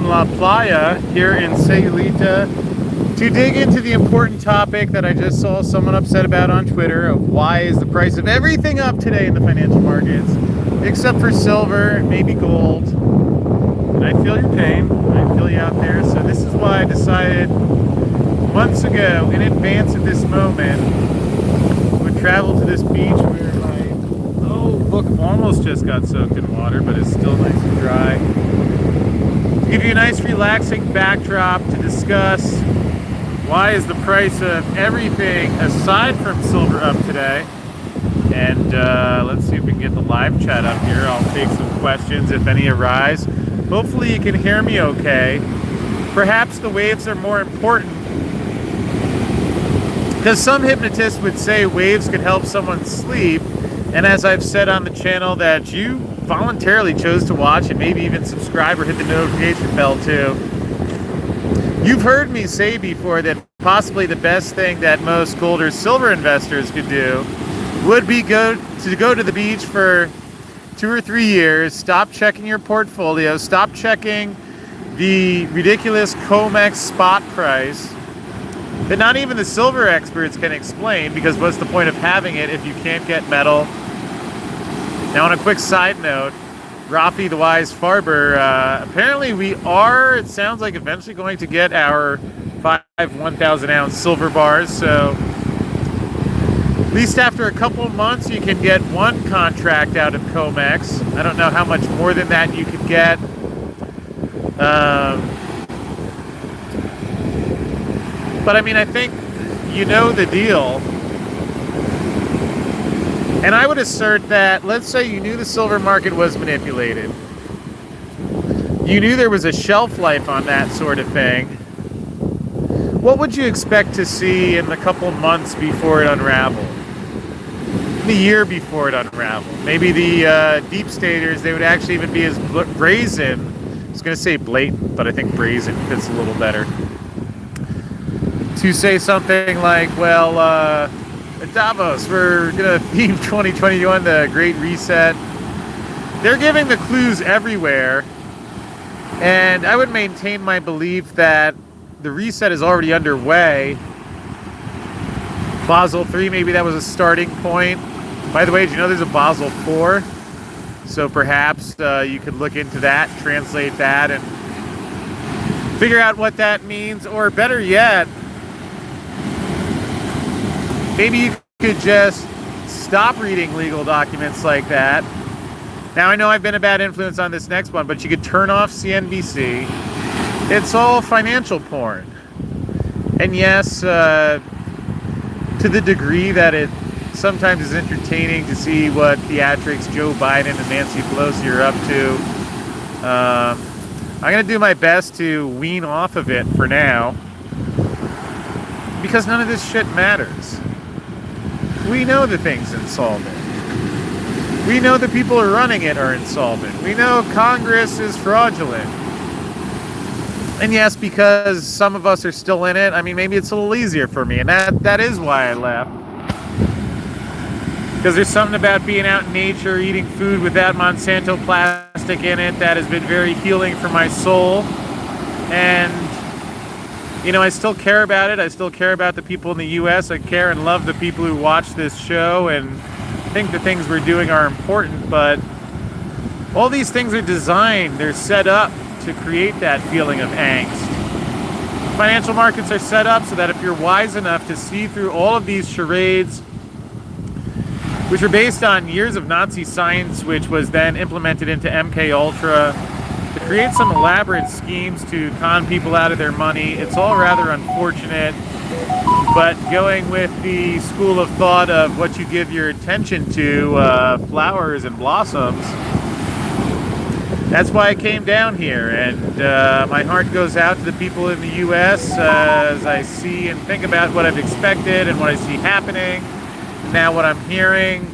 La Playa here in Sayulita to dig into the important topic that I just saw someone upset about on Twitter of why is the price of everything up today in the financial markets, except for silver, maybe gold. And I feel your pain. I feel you out there. So this is why I decided months ago, in advance of this moment, would travel to this beach where my book almost just got soaked in water, but it's still nice and dry. To give you a nice relaxing backdrop to discuss why is the price of everything aside from silver up today. And let's see if we can get the live chat up here. I'll take some questions if any arise. Hopefully you can hear me okay. Perhaps the waves are more important, because some hypnotists would say waves could help someone sleep. And as I've said on the channel that you voluntarily chose to watch and maybe even subscribe or hit the notification bell too, you've heard me say before that possibly the best thing that most gold or silver investors could do would be go to the beach for 2 or 3 years, stop checking your portfolio, stop checking the ridiculous COMEX spot price that not even the silver experts can explain, because what's the point of having it if you can't get metal? Now, on a quick side note, Rafi the Wise Farber, apparently we are, it sounds like, eventually going to get our 5 1,000 ounce silver bars. So at least after a couple of months, you can get one contract out of COMEX. I don't know how much more than that you could get. But I mean, I think you know the deal. And I would assert that, let's say you knew the silver market was manipulated. You knew there was a shelf life on that sort of thing. What would you expect to see in the couple months before it unraveled? The year before it unraveled? Maybe the deep staters, they would actually even be as brazen. I was going to say blatant, but I think brazen fits a little better. To say something like, well, at Davos, we're going to theme 2021 the Great Reset. They're giving the clues everywhere. And I would maintain my belief that the reset is already underway. Basel III, maybe that was a starting point. By the way, did you know there's a Basel IV? So perhaps you could look into that, translate that, and figure out what that means. Or better yet, maybe you could just stop reading legal documents like that. Now, I know I've been a bad influence on this next one, but you could turn off CNBC. It's all financial porn. And yes, to the degree that it sometimes is entertaining to see what theatrics Joe Biden and Nancy Pelosi are up to, I'm going to do my best to wean off of it for now, because none of this shit matters. We know the thing's insolvent. We know the people who are running it are insolvent. We know Congress is fraudulent. And yes, because some of us are still in it, I mean, maybe it's a little easier for me. And that is why I left. Because there's something about being out in nature, eating food without Monsanto plastic in it, that has been very healing for my soul. And you know, I still care about it. I still care about the people in the U.S. I care and love the people who watch this show and think the things we're doing are important. But all these things are designed, they're set up to create that feeling of angst. Financial markets are set up so that if you're wise enough to see through all of these charades, which were based on years of Nazi science, which was then implemented into MK Ultra, to create some elaborate schemes to con people out of their money. It's all rather unfortunate, but going with the school of thought of what you give your attention to, flowers and blossoms, that's why I came down here. And my heart goes out to the people in the U.S. As I see and think about what I've expected and what I see happening, now what I'm hearing.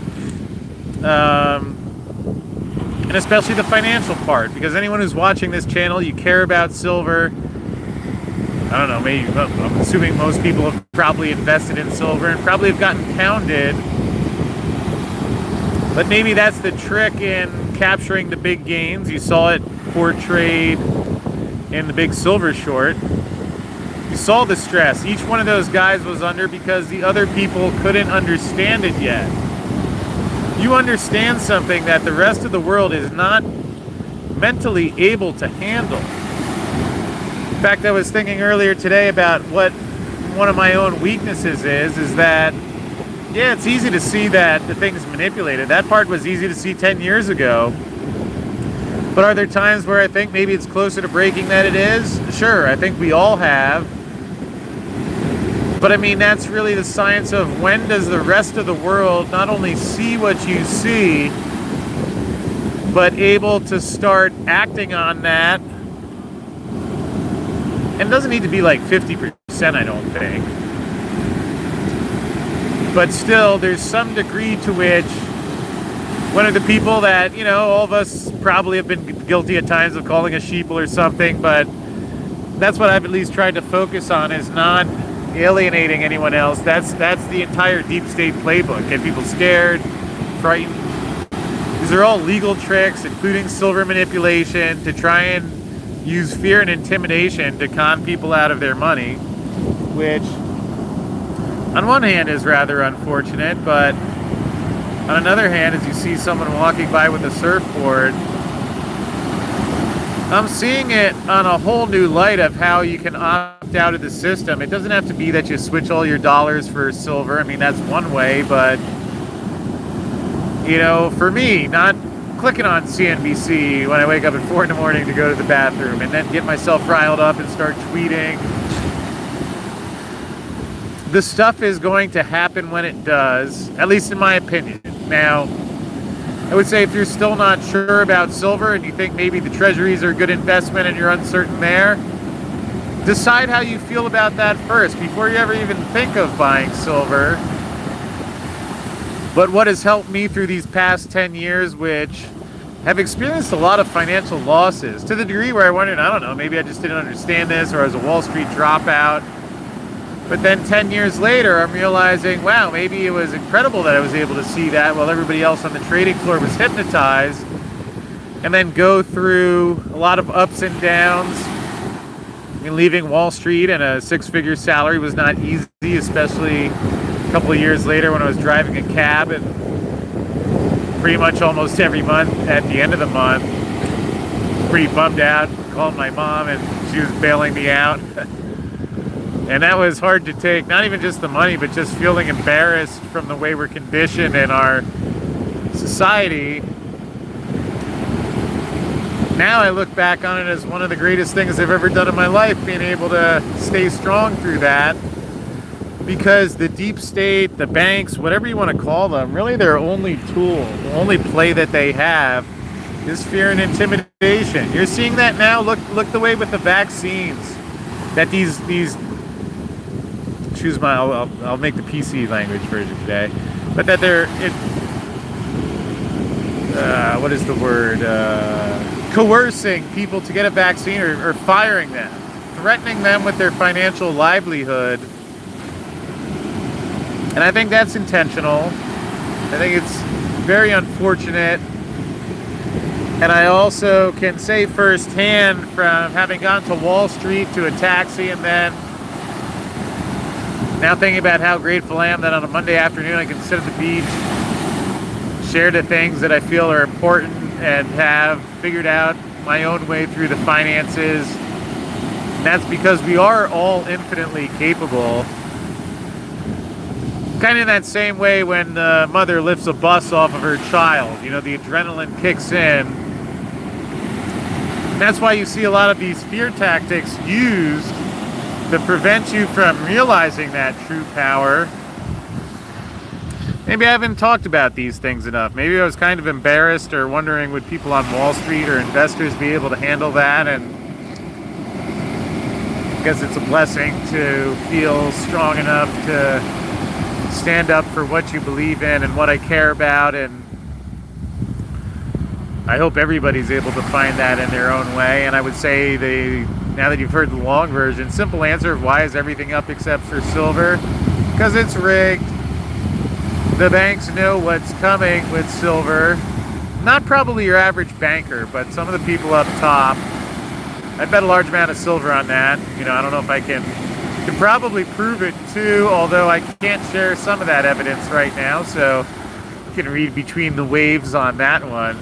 And especially the financial part, because anyone who's watching this channel, you care about silver. I don't know, maybe I'm assuming most people have probably invested in silver and probably have gotten pounded. But maybe that's the trick in capturing the big gains. You saw it portrayed in the big silver short, you saw the stress each one of those guys was under because the other people couldn't understand it yet. You understand something that the rest of the world is not mentally able to handle. In fact, I was thinking earlier today about what one of my own weaknesses is that, yeah, it's easy to see that the thing's manipulated. That part was easy to see 10 years ago. But are there times where I think maybe it's closer to breaking than it is? Sure, I think we all have. But I mean, that's really the science of when does the rest of the world not only see what you see, but able to start acting on that. And it doesn't need to be like 50%, I don't think. But still, there's some degree to which one of the people that, you know, all of us probably have been guilty at times of calling a sheeple or something, but that's what I've at least tried to focus on, is not alienating anyone else. That's the entire deep state playbook. Get people scared, frightened. These are all legal tricks, including silver manipulation, to try and use fear and intimidation to con people out of their money, which on one hand is rather unfortunate, but on another hand, as you see someone walking by with a surfboard, I'm seeing it on a whole new light of how you can opt out of the system. It doesn't have to be that you switch all your dollars for silver. I mean, that's one way, but, you know, for me, not clicking on CNBC when I wake up at 4 in the morning to go to the bathroom and then get myself riled up and start tweeting. The stuff is going to happen when it does, at least in my opinion. Now, I would say if you're still not sure about silver and you think maybe the treasuries are a good investment and you're uncertain there, decide how you feel about that first before you ever even think of buying silver. But what has helped me through these past 10 years, which have experienced a lot of financial losses, to the degree where I wondered, I don't know, maybe I just didn't understand this, or I was a Wall Street dropout. But then 10 years later, I'm realizing, wow, maybe it was incredible that I was able to see that while everybody else on the trading floor was hypnotized, and then go through a lot of ups and downs. I mean, leaving Wall Street and a 6-figure salary was not easy, especially a couple of years later when I was driving a cab and pretty much almost every month at the end of the month, pretty bummed out, called my mom and she was bailing me out. And that was hard to take, not even just the money, but just feeling embarrassed from the way we're conditioned in our society. Now I look back on it as one of the greatest things I've ever done in my life, being able to stay strong through that. Because the deep state, the banks, whatever you want to call them, really their only tool, the only play that they have is fear and intimidation. You're seeing that now. Look the way with the vaccines, that these choose my, I'll make the PC language version today, but that they're, what is the word, coercing people to get a vaccine, or firing them, threatening them with their financial livelihood. And I think that's intentional. I think it's very unfortunate. And I also can say firsthand, from having gone to Wall Street to a taxi and then now thinking about how grateful I am that on a Monday afternoon I can sit at the beach, share the things that I feel are important, and have figured out my own way through the finances. And that's because we are all infinitely capable. Kind of in that same way when the mother lifts a bus off of her child, you know, the adrenaline kicks in. And that's why you see a lot of these fear tactics used to prevent you from realizing that true power. Maybe I haven't talked about these things enough. Maybe I was kind of embarrassed, or wondering, would people on Wall Street or investors be able to handle that? And I guess it's a blessing to feel strong enough to stand up for what you believe in and what I care about, and I hope everybody's able to find that in their own way. And I would say, now that you've heard the long version, simple answer of why is everything up except for silver? Because it's rigged. The banks know what's coming with silver. Not probably your average banker, but some of the people up top. I bet a large amount of silver on that. You know, I don't know if I can probably prove it too, although I can't share some of that evidence right now, so you can read between the waves on that one.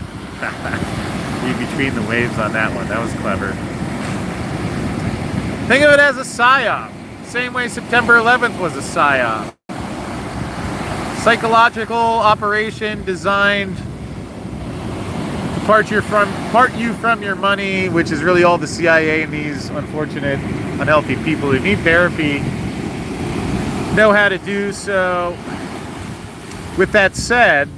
Read between the waves on that one. That was clever. Think of it as a PSYOP. Same way September 11th was a PSYOP. Psychological operation designed to part you from your money, which is really all the CIA and these unfortunate, unhealthy people who need therapy know how to do. So, with that said,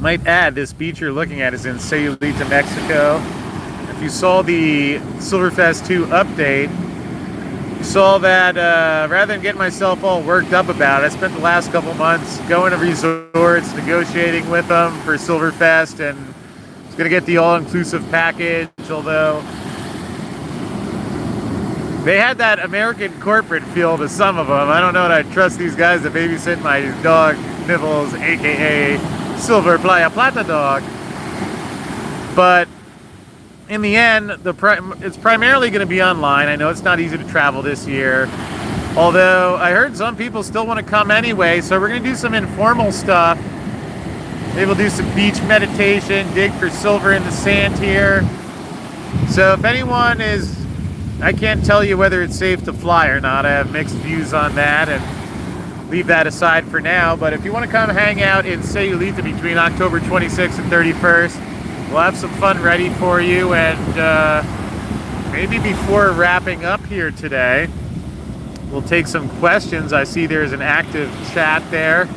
might add, this beach you're looking at is in Sayulita, Mexico. If you saw the Silverfest 2 update, you saw that rather than getting myself all worked up about it, I spent the last couple months going to resorts, negotiating with them for Silverfest, and I was going to get the all-inclusive package, although they had that American corporate feel to some of them. I don't know that I trust these guys to babysit my dog, Nibbles, aka Silver Playa Plata dog. But in the end, it's primarily going to be online. I know it's not easy to travel this year, although I heard some people still want to come anyway, so we're going to do some informal stuff. Maybe we'll do some beach meditation, dig for silver in the sand here. So if anyone is, I can't tell you whether it's safe to fly or not. I have mixed views on that, and leave that aside for now. But if you want to come hang out in Sayulita between October 26th and 31st, we'll have some fun ready for you. And maybe before wrapping up here today, we'll take some questions. I see there's an active chat there.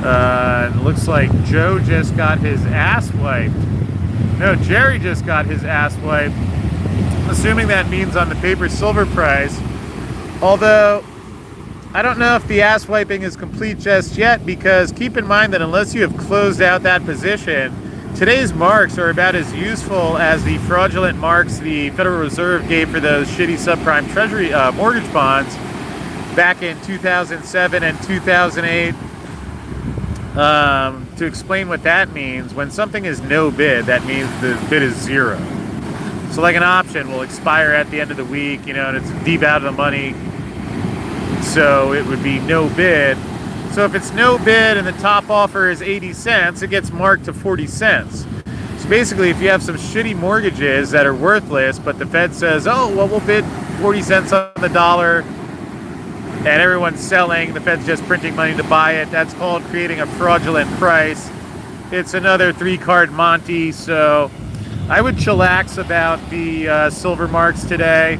It looks like Joe just got his ass wiped. No, Jerry just got his ass wiped. Assuming that means on the paper silver price. Although, I don't know if the ass wiping is complete just yet, because keep in mind that unless you have closed out that position, today's marks are about as useful as the fraudulent marks the Federal Reserve gave for those shitty subprime treasury mortgage bonds back in 2007 and 2008. To explain what that means, when something is no bid, that means the bid is zero. So like an option will expire at the end of the week, you know, and it's deep out of the money, so it would be no bid. So if it's no bid and the top offer is 80 cents, it gets marked to 40 cents. So basically, if you have some shitty mortgages that are worthless, but the Fed says, oh, well, we'll bid 40 cents on the dollar, and everyone's selling, the Fed's just printing money to buy it, that's called creating a fraudulent price. It's another 3-card Monty, so I would chillax about the silver marks today.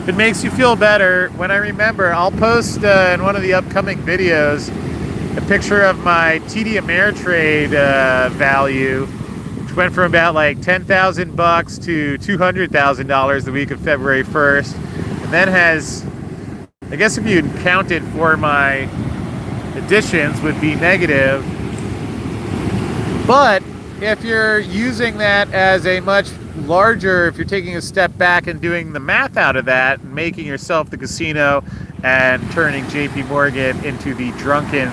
If it makes you feel better, when I remember, I'll post in one of the upcoming videos a picture of my TD Ameritrade value, which went from about like $10,000 to $200,000 the week of February 1st, and then has, I guess if you counted for my additions, would be negative. But if you're using that as a much larger, if you're taking a step back and doing the math out of that, and making yourself the casino and turning JP Morgan into the drunken,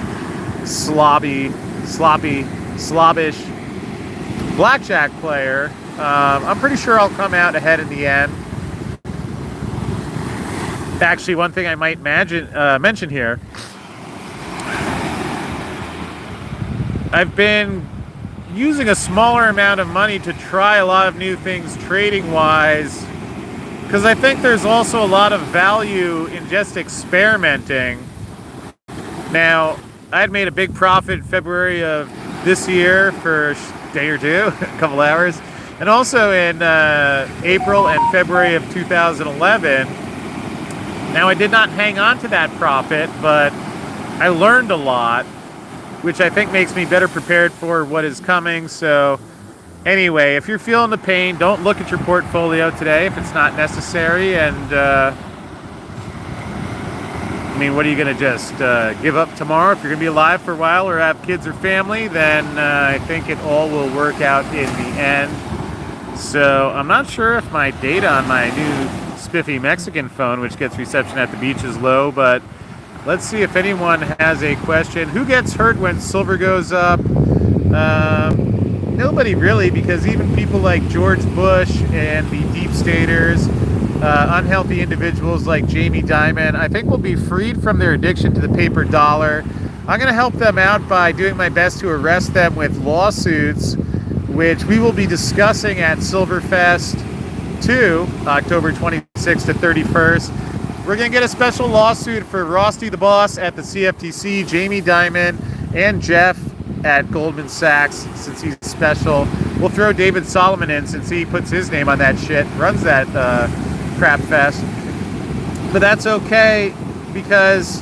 sloppy, slobbish blackjack player, I'm pretty sure I'll come out ahead in the end. Actually, one thing I might mention here, I've been using a smaller amount of money to try a lot of new things trading wise, because I think there's also a lot of value in just experimenting. Now, I had made a big profit in February of this year for a day or two, a couple hours, and also in April and February of 2011. Now, I did not hang on to that profit, but I learned a lot, which I think makes me better prepared for what is coming. So anyway, if you're feeling the pain, don't look at your portfolio today if it's not necessary. And I mean, what are you going to just give up tomorrow? If you're going to be alive for a while or have kids or family, then I think it all will work out in the end. So I'm not sure if my data on my new spiffy Mexican phone, which gets reception at the beach, is low, but let's see if anyone has a question. Who gets hurt when silver goes up? Nobody really, because even people like George Bush and the deep staters, unhealthy individuals like Jamie Dimon, I think will be freed from their addiction to the paper dollar. I'm going to help them out by doing my best to arrest them with lawsuits, which we will be discussing at Silverfest 2, October 26th to 31st. We're going to get a special lawsuit for Rusty the Boss at the CFTC, Jamie Dimon, and Jeff at Goldman Sachs, since he's special. We'll throw David Solomon in since he puts his name on that shit, runs that crap fest. But that's okay, because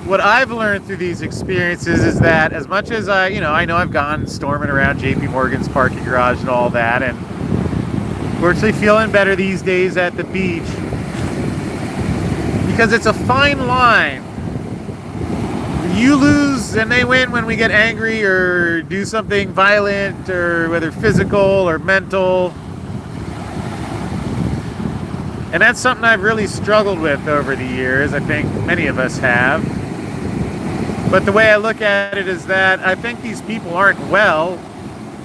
what I've learned through these experiences is that as much as I know I've gone storming around JP Morgan's parking garage and all that, and we're actually feeling better these days at the beach, because it's a fine line. You lose and they win when we get angry or do something violent, or whether physical or mental. And that's something I've really struggled with over the years. I think many of us have. But the way I look at it is that I think these people aren't well.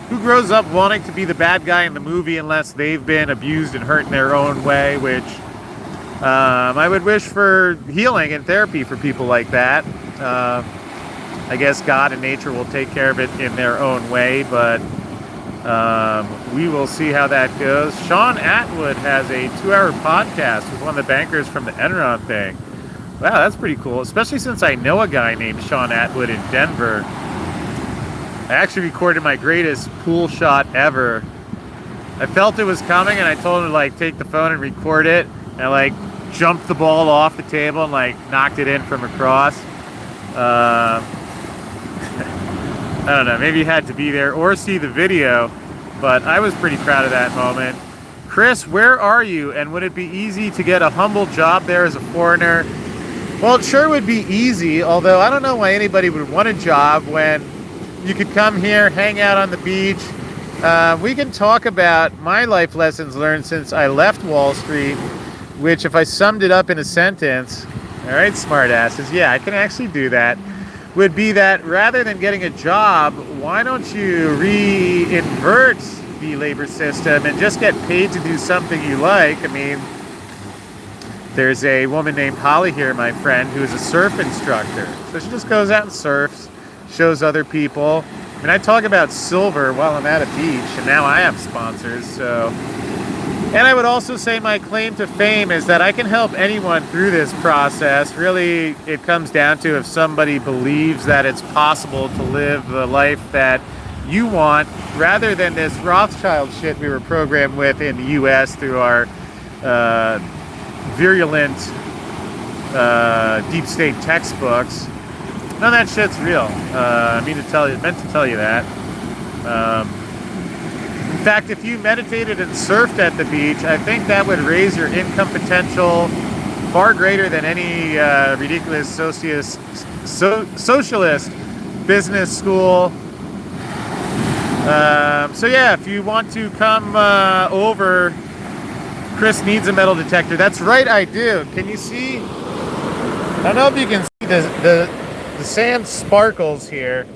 Who grows up wanting to be the bad guy in the movie unless they've been abused and hurt in their own way, which I would wish for healing and therapy for people like that. I guess God and nature will take care of it in their own way, but we will see how that goes. Sean Atwood has a 2-hour podcast with one of the bankers from the Enron thing. Wow, that's pretty cool, especially since I know a guy named Sean Atwood in Denver. I actually recorded my greatest pool shot ever. I felt it was coming, and I told him to take the phone and record it, and I jumped the ball off the table and knocked it in from across. I don't know, maybe you had to be there or see the video, but I was pretty proud of that moment. Chris, where are you? And would it be easy to get a humble job there as a foreigner? Well, it sure would be easy, although I don't know why anybody would want a job when you could come here, hang out on the beach. We can talk about my life lessons learned since I left Wall Street, which, if I summed it up in a sentence, all right, smartasses, yeah, I can actually do that, would be that rather than getting a job, why don't you re-invert the labor system and just get paid to do something you like? I mean, there's a woman named Holly here, my friend, who is a surf instructor. So she just goes out and surfs, shows other people. I mean, I talk about silver while I'm at a beach, and now I have sponsors, so. And I would also say my claim to fame is that I can help anyone through this process. Really, it comes down to if somebody believes that it's possible to live the life that you want, rather than this Rothschild shit we were programmed with in the U.S. through our virulent deep state textbooks. None of that shit's real. I meant to tell you that. In fact, if you meditated and surfed at the beach, I think that would raise your income potential far greater than any ridiculous socialist business school. So yeah, if you want to come over, Chris needs a metal detector. That's right, I do. Can you see? I don't know if you can see the sand sparkles here.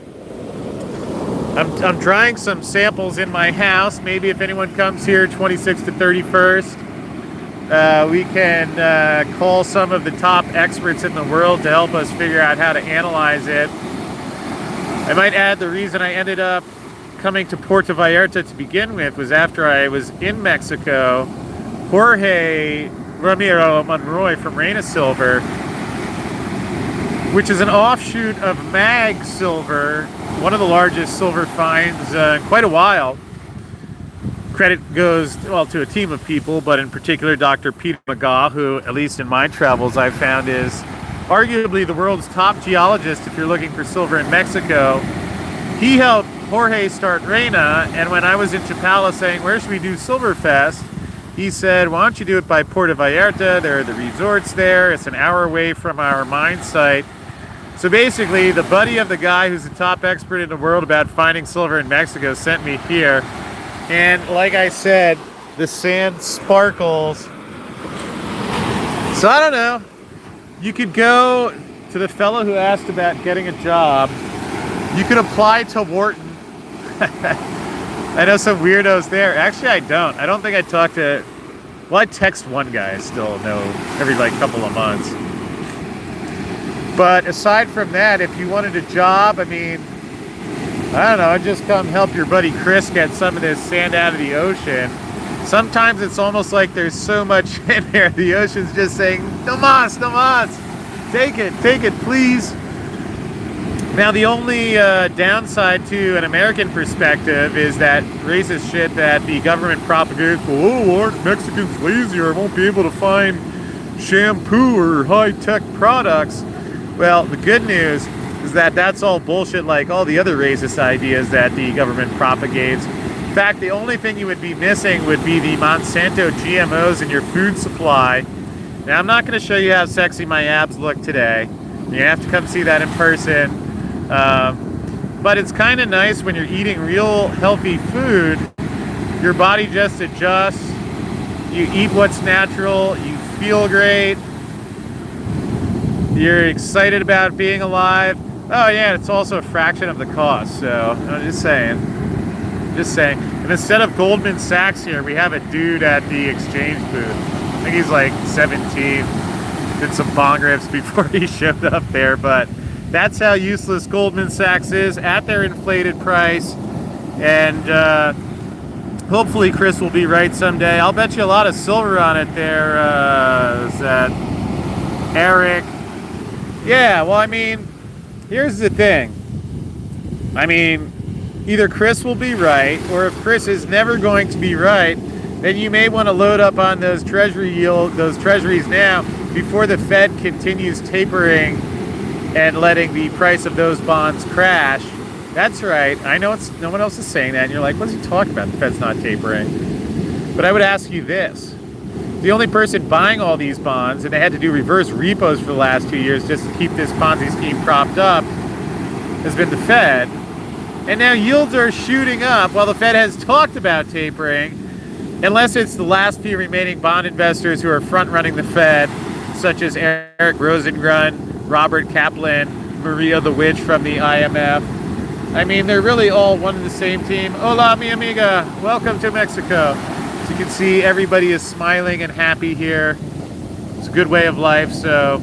I'm drying some samples in my house. Maybe if anyone comes here 26th to 31st, we can call some of the top experts in the world to help us figure out how to analyze it. I might add the reason I ended up coming to Puerto Vallarta to begin with was after I was in Mexico. Jorge Ramiro Monroy from Reina Silver, which is an offshoot of Mag Silver, one of the largest silver finds in quite a while. Credit goes, well, to a team of people, but in particular Dr. Peter McGaugh, who, at least in my travels, I've found is arguably the world's top geologist if you're looking for silver in Mexico. He helped Jorge start Reina, and when I was in Chapala saying, where should we do Silverfest? He said, why don't you do it by Puerto Vallarta? There are the resorts there. It's an hour away from our mine site. So basically, the buddy of the guy who's the top expert in the world about finding silver in Mexico sent me here. And like I said, the sand sparkles. So I don't know. You could go to the fellow who asked about getting a job. You could apply to Wharton. I know some weirdos there. Actually, I don't. I don't think I talk to... Well, I text one guy I still know every like couple of months. But aside from that, if you wanted a job, I mean, I don't know, I'd just come help your buddy Chris get some of this sand out of the ocean. Sometimes it's almost like there's so much in there, the ocean's just saying, no mas, take it, please. Now, the only downside to an American perspective is that racist shit that the government propagates. Oh, aren't Mexicans lazy or won't be able to find shampoo or high-tech products? Well, the good news is that that's all bullshit like all the other racist ideas that the government propagates. In fact, the only thing you would be missing would be the Monsanto GMOs in your food supply. Now, I'm not going to show you how sexy my abs look today. You have to come see that in person. But it's kind of nice when you're eating real healthy food. Your body just adjusts. You eat what's natural. You feel great. You're excited about being alive. Oh yeah, it's also a fraction of the cost. So I'm just saying. And instead of Goldman Sachs here, we have a dude at the exchange booth. I think he's like 17. Did some bong rips before he showed up there, but that's how useless Goldman Sachs is at their inflated price. And hopefully Chris will be right someday. I'll bet you a lot of silver on it there. Is that Eric? Yeah, well, I mean, here's the thing. I mean, either Chris will be right, or if Chris is never going to be right, then you may want to load up on those treasuries now before the Fed continues tapering and letting the price of those bonds crash. That's right. I know no one else is saying that, and you're like, what's he talking about? The Fed's not tapering. But I would ask you this. The only person buying all these bonds, and they had to do reverse repos for the last 2 years just to keep this Ponzi scheme propped up, has been the Fed. And now yields are shooting up while the Fed has talked about tapering, unless it's the last few remaining bond investors who are front-running the Fed, such as Eric Rosengrund, Robert Kaplan, Maria the Witch from the IMF. I mean, they're really all one and the same team. Hola, mi amiga. Welcome to Mexico. As you can see, everybody is smiling and happy here. It's a good way of life. So,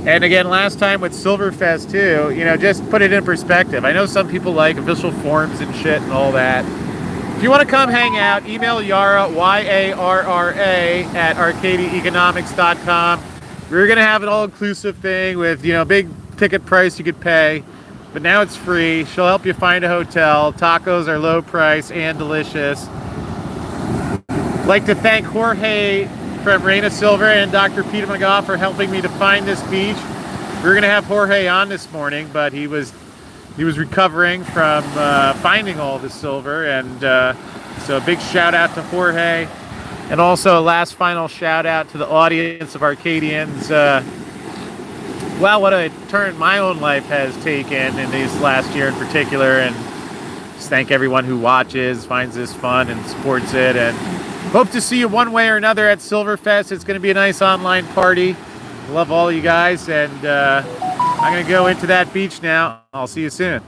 and again, last time with Silverfest too, you know, just put it in perspective. I know some people like official forms and shit and all that. If you want to come hang out, email Yara, Y-A-R-R-A, at arcadiaeconomics.com. We're going to have an all-inclusive thing with, you know, big ticket price you could pay. But now it's free. She'll help you find a hotel. Tacos are low price and delicious. I'd like to thank Jorge from Reina Silver and Dr. Peter McGough for helping me to find this beach. We were going to have Jorge on this morning, but he was recovering from finding all the silver. And so a big shout out to Jorge. And also a last final shout out to the audience of Arcadians. Wow, what a turn my own life has taken in this last year in particular. And just thank everyone who watches, finds this fun, and supports it. And hope to see you one way or another at Silverfest. It's going to be a nice online party. Love all you guys. And I'm going to go into that beach now. I'll see you soon.